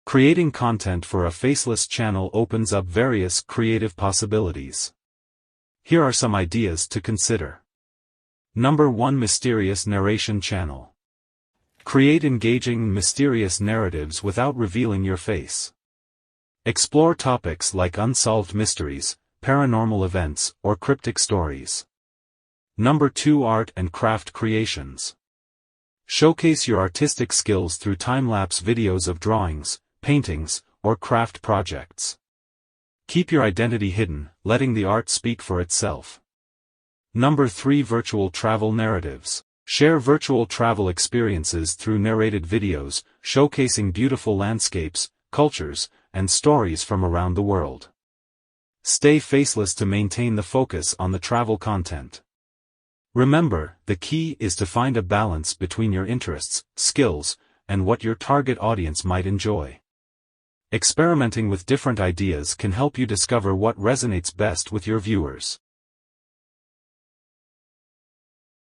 Creating content for a faceless channel opens up various creative possibilities. Here are some ideas to consider. Number 1. Mysterious narration channel. Create engaging, mysterious narratives without revealing your face. Explore topics like unsolved mysteries, paranormal events, or cryptic stories. Number 2. Art and craft creations. Showcase your artistic skills through time-lapse videos of drawings, paintings, or craft projects. Keep your identity hidden, letting the art speak for itself. Number 3. Virtual travel narratives. Share virtual travel experiences through narrated videos, showcasing beautiful landscapes, cultures, and stories from around the world. Stay faceless to maintain the focus on the travel content. Remember, the key is to find a balance between your interests, skills, and what your target audience might enjoy. Experimenting with different ideas can help you discover what resonates best with your viewers.